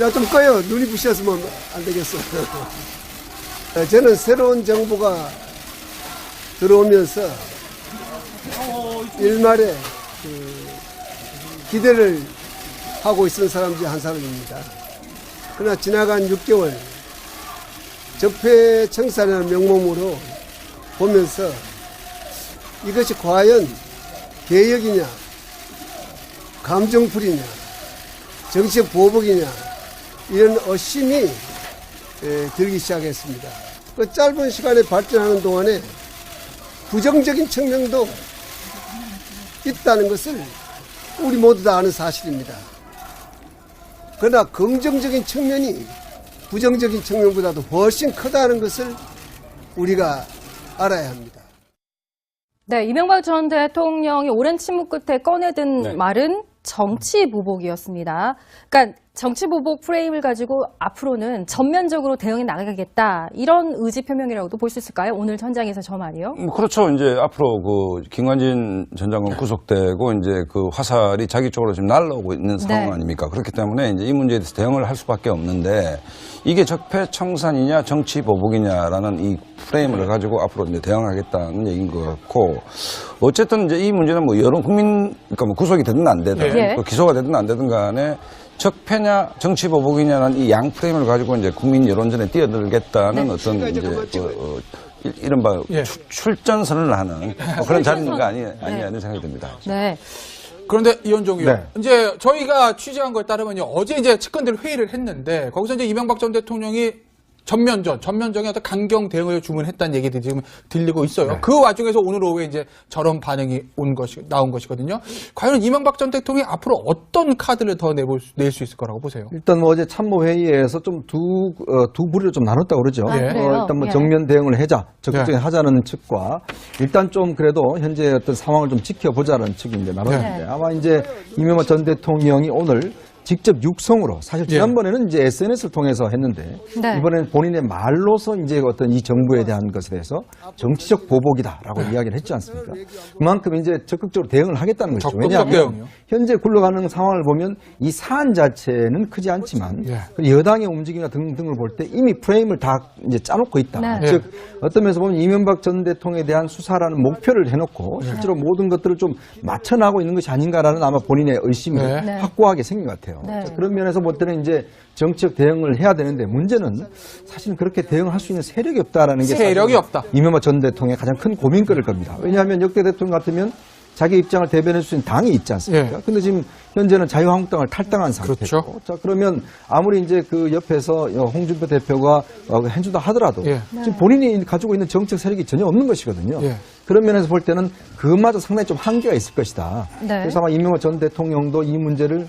야, 좀 꺼요. 눈이 부셔서면 안 되겠어. 저는 새로운 정부가 들어오면서 일말에 기대를 하고 있는 사람 중 한 사람입니다. 그러나 지나간 6개월 적폐청산이라는 명목으로 보면서 이것이 과연 개혁이냐, 감정풀이냐, 정치적 보복이냐, 이런 의심이 들기 시작했습니다. 그 짧은 시간에 발전하는 동안에 부정적인 측면도 있다는 것을 우리 모두 다 아는 사실입니다. 그러나 긍정적인 측면이 부정적인 측면보다도 훨씬 크다는 것을 우리가 알아야 합니다. 네, 이명박 전 대통령이 오랜 침묵 끝에 꺼내든 말은 정치 보복이었습니다. 그러니까 정치 보복 프레임을 가지고 앞으로는 전면적으로 대응해 나가겠다, 이런 의지 표명이라고도 볼 수 있을까요? 오늘 현장에서 저 말이요. 그렇죠. 이제 앞으로 그 김관진 전 장관 구속되고 이제 그 화살이 자기 쪽으로 지금 날라오고 있는 상황 아닙니까? 그렇기 때문에 이제 이 문제에 대해서 대응을 할 수밖에 없는데, 이게 적폐청산이냐 정치 보복이냐라는 이 프레임을 가지고 앞으로 이제 대응하겠다는 얘기인 것 같고, 어쨌든 이제 이 문제는 뭐 여러 국민, 그러니까 뭐 구속이 되든 안 되든, 또 기소가 되든 안 되든 간에 적폐냐 정치 보복이냐는 이 양 프레임을 가지고 이제 국민 여론전에 뛰어들겠다는 어떤 이제 이른바 출전선을 하는 그런 자리인가 아니냐 이런 생각이 듭니다. 네. 그런데 이현종 의원, 이제 저희가 취재한 거에 따르면요, 어제 이제 측근들 회의를 했는데 거기서 이제 이명박 전 대통령이 전면적인 어떤 강경 대응을 주문했다는 얘기들이 지금 들리고 있어요. 그 와중에서 오늘 오후에 이제 저런 반응이 나온 것이거든요. 과연 이명박 전 대통령이 앞으로 어떤 카드를 더 낼 수 있을 거라고 보세요? 일단 뭐 어제 참모회의에서 좀 두 부류로 좀 나눴다고 그러죠. 일단 뭐 정면 대응을 적극적인 하자는 측과, 일단 좀 그래도 현재 어떤 상황을 좀 지켜보자는 측이 이제 나눴는데, 아마 이제 이명박 전 대통령이 오늘 직접 육성으로, 사실 지난번에는 이제 SNS를 통해서 했는데 이번에는 본인의 말로서 이제 어떤 이 정부에 대한 것에 대해서 정치적 보복이다라고 이야기를 했지 않습니까? 그만큼 이제 적극적으로 대응을 하겠다는 것이죠. 왜냐하면 현재 굴러가는 상황을 보면 이 사안 자체는 크지 않지만 여당의 움직임이나 등등을 볼 때 이미 프레임을 다 이제 짜놓고 있다. 즉 어떤 면에서 보면 이명박 전 대통령에 대한 수사라는 목표를 해놓고 실제로 모든 것들을 좀 맞춰나가고 있는 것이 아닌가라는 아마 본인의 의심이 확고하게 생긴 것 같아요. 그런 면에서 볼 때는 이제 정치적 대응을 해야 되는데, 문제는 사실은 그렇게 대응할 수 있는 세력이 없다라는 게 세력이 없다. 이명박 전 대통령의 가장 큰 고민거리일 겁니다. 왜냐하면 역대 대통령 같으면 자기 입장을 대변할 수 있는 당이 있지 않습니까? 근데 지금 현재는 자유한국당을 탈당한 상태고, 자, 그러면 아무리 이제 그 옆에서 홍준표 대표가 해준다 하더라도 지금 본인이 가지고 있는 정책 세력이 전혀 없는 것이거든요. 그런 면에서 볼 때는 그것마저 상당히 좀 한계가 있을 것이다. 그래서 아마 이명박 전 대통령도 이 문제를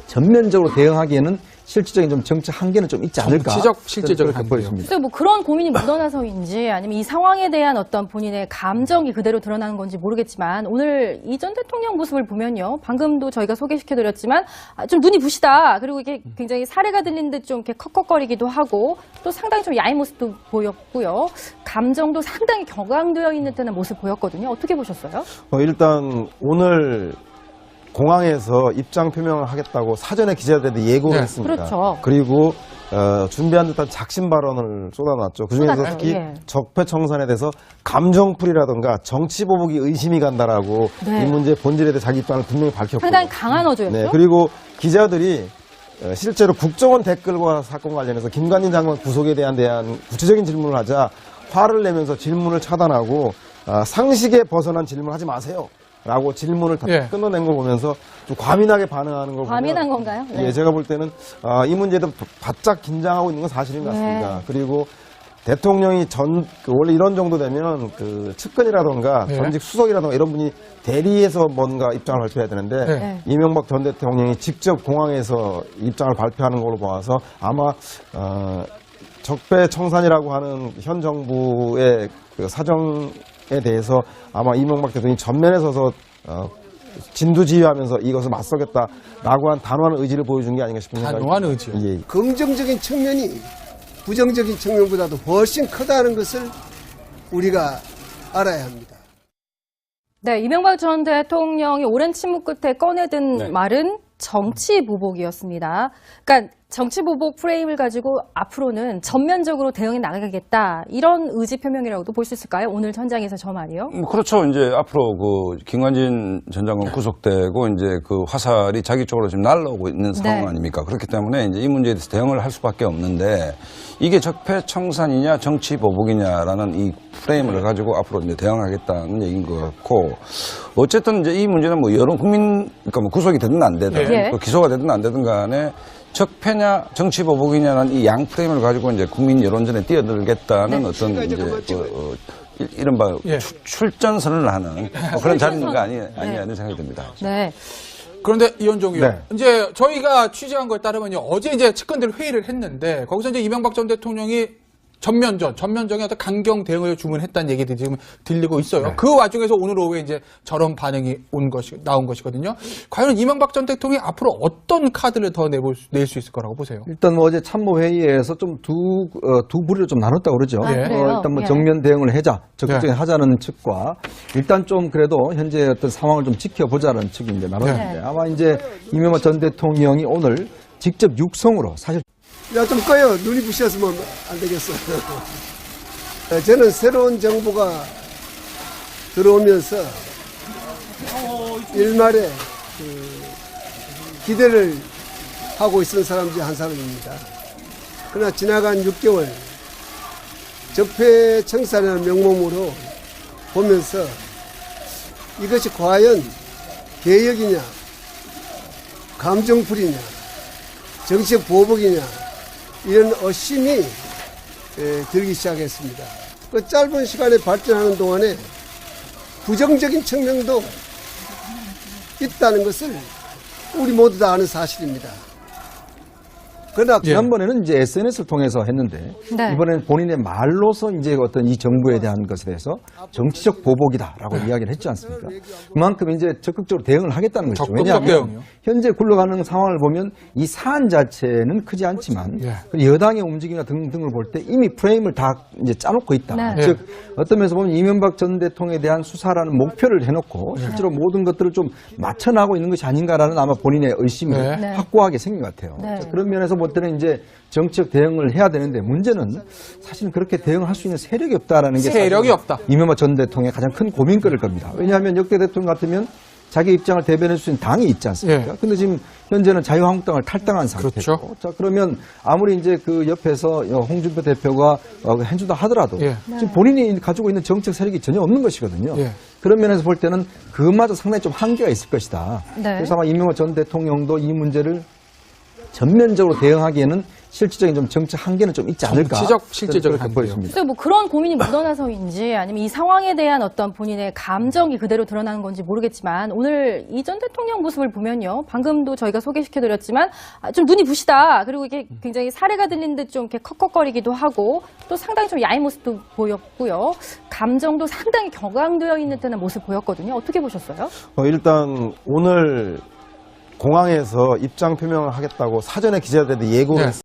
전면적으로 대응하기에는 실질적인 좀 정치 한계는 좀 있지 않을까. 실질적인 한계요. 그래서 뭐 그런 고민이 묻어나서인지, 아니면 이 상황에 대한 어떤 본인의 감정이 그대로 드러나는 건지 모르겠지만, 오늘 이 전 대통령 모습을 보면요, 방금도 저희가 소개시켜드렸지만 좀 눈이 부시다, 그리고 이게 굉장히 사례가 들린 듯 좀 이렇게 컥컥거리기도 하고, 또 상당히 좀 야인 모습도 보였고요, 감정도 상당히 격앙되어 있는 듯한 모습 보였거든요. 어떻게 보셨어요? 일단 오늘 공항에서 입장 표명을 하겠다고 사전에 기자들한테 예고를 했습니다. 그렇죠. 그리고 준비한 듯한 작심 발언을 쏟아놨죠. 그중에서 특히 적폐청산에 대해서 감정풀이라든가 정치보복이 의심이 간다라고 이 문제의 본질에 대해 자기 입장을 분명히 밝혔고, 상당히 강한 어조였죠. 그리고 기자들이 실제로 국정원 댓글과 사건 관련해서 김관진 장관 구속에 대한 구체적인 질문을 하자 화를 내면서 질문을 차단하고 상식에 벗어난 질문을 하지 마세요 라고 질문을 다 끊어낸 거 보면서 좀 과민하게 반응하는 걸 과민한 보면, 건가요? 제가 볼 때는 이 문제에 대해 바짝 긴장하고 있는 건 사실인 것 같습니다. 그리고 대통령이 원래 이런 정도 되면 그 측근이라던가 전직 수석이라던가 이런 분이 대리해서 뭔가 입장을 발표해야 되는데 이명박 전 대통령이 직접 공항에서 입장을 발표하는 걸로 봐서 아마 적폐청산이라고 하는 현 정부의 그 사정에 대해서 아마 이명박 대통령이 전면에 서서 진두지휘하면서 이것을 맞서겠다라고 한 단호한 의지를 보여준 게 아닌가 싶은 생각이 듭니다. 단호한 의지요? 긍정적인 측면이 부정적인 측면보다도 훨씬 크다는 것을 우리가 알아야 합니다. 네, 이명박 전 대통령이 오랜 침묵 끝에 꺼내든 말은 정치 보복이었습니다. 그러니까 정치 보복 프레임을 가지고 앞으로는 전면적으로 대응해 나가겠다 이런 의지 표명이라고도 볼 수 있을까요? 오늘 현장에서 저 말이요. 그렇죠. 이제 앞으로 그 김관진 전 장관 구속되고 이제 그 화살이 자기 쪽으로 지금 날라오고 있는 상황 아닙니까? 그렇기 때문에 이제 이 문제에 대해서 대응을 할 수밖에 없는데 이게 적폐청산이냐 정치 보복이냐라는 이 프레임을 가지고 앞으로 이제 대응하겠다는 얘기인 것 같고 어쨌든 이제 이 문제는 뭐 여러 국민 그러니까 뭐 구속이 되든 안 되든 또 기소가 되든 안 되든 간에 적폐냐 정치 보복이냐는 이 양 프레임을 가지고 이제 국민 여론전에 뛰어들겠다는 어떤 이제 이른바 출전선을 하는 뭐 그런 자리인가 아니냐는 생각이 듭니다. 네. 그런데 이현종 의원, 네. 이제 저희가 취재한 거에 따르면요, 어제 이제 측근들 회의를 했는데 거기서 이제 이명박 전 대통령이 전면적인 어떤 강경 대응을 주문했다는 얘기들이 지금 들리고 있어요. 네. 그 와중에서 오늘 오후에 이제 저런 반응이 나온 것이거든요. 과연 이명박 전 대통령이 앞으로 어떤 카드를 더 낼 수 있을 거라고 보세요? 일단 뭐 어제 참모회의에서 좀 두 부류로 좀 나눴다고 그러죠. 그래요? 일단 뭐 예. 정면 대응을 적극적인 하자는 측과 일단 좀 그래도 현재 어떤 상황을 좀 지켜보자는 측이 이제 나눴는데 아마 이제 이명박 전 대통령이 오늘 직접 육성으로 사실 야, 좀 꺼요. 눈이 부셨으면 안 되겠어. 저는 새로운 정부가 들어오면서 일말에 기대를 하고 있는 사람 중 한 사람입니다. 그러나 지나간 6개월 적폐청산이라는 명목으로 보면서 이것이 과연 개혁이냐, 감정풀이냐, 정치적 보복이냐, 이런 의심이 들기 시작했습니다. 그 짧은 시간에 발전하는 동안에 부정적인 측면도 있다는 것을 우리 모두 다 아는 사실입니다. 그러나 지난번에는 이제 SNS를 통해서 했는데 이번에는 본인의 말로서 이제 어떤 이 정부에 대한 것에 대해서 정치적 보복이다라고 이야기를 했지 않습니까? 그만큼 이제 적극적으로 대응을 하겠다는 것이죠. 적극적 대응이요? 현재 굴러가는 상황을 보면 이 사안 자체는 크지 않지만 여당의 움직임이나 등등을 볼 때 이미 프레임을 다 이제 짜놓고 있다. 즉 어떤 면에서 보면 이명박 전 대통령에 대한 수사라는 목표를 해놓고 실제로 모든 것들을 좀 맞춰나가고 있는 것이 아닌가라는 아마 본인의 의심이 확고하게 생긴 것 같아요. 자, 그런 면에서 볼 때는 이제 정치적 대응을 해야 되는데 문제는 사실 그렇게 대응할 수 있는 세력이 없다라는 게 세력이 없다. 이명박 전 대통령의 가장 큰 고민거리일 겁니다. 왜냐하면 역대 대통령 같으면 자기 입장을 대변할 수 있는 당이 있지 않습니까? 근데 지금 현재는 자유한국당을 탈당한 상태고. 그렇죠. 자, 그러면 아무리 이제 그 옆에서 홍준표 대표가 해준다 하더라도 지금 본인이 가지고 있는 정책 세력이 전혀 없는 것이거든요. 그런 면에서 볼 때는 그것마저 상당히 좀 한계가 있을 것이다. 그래서 아마 이명박 전 대통령도 이 문제를 전면적으로 대응하기에는 실질적인 좀 정치 한계는 좀 있지 않을까. 실질적 한계요. 보여집니다. 글쎄요, 뭐 그런 고민이 묻어나서인지 아니면 이 상황에 대한 어떤 본인의 감정이 그대로 드러나는 건지 모르겠지만 오늘 이 전 대통령 모습을 보면요. 방금도 저희가 소개시켜드렸지만 좀 눈이 부시다. 그리고 이게 굉장히 사례가 들린 듯 좀 이렇게 컥컥거리기도 하고 또 상당히 좀 야인 모습도 보였고요. 감정도 상당히 격앙되어 있는 듯한 모습 보였거든요. 어떻게 보셨어요? 일단 오늘 공항에서 입장 표명을 하겠다고 사전에 기자들한테 예고를 했습니다.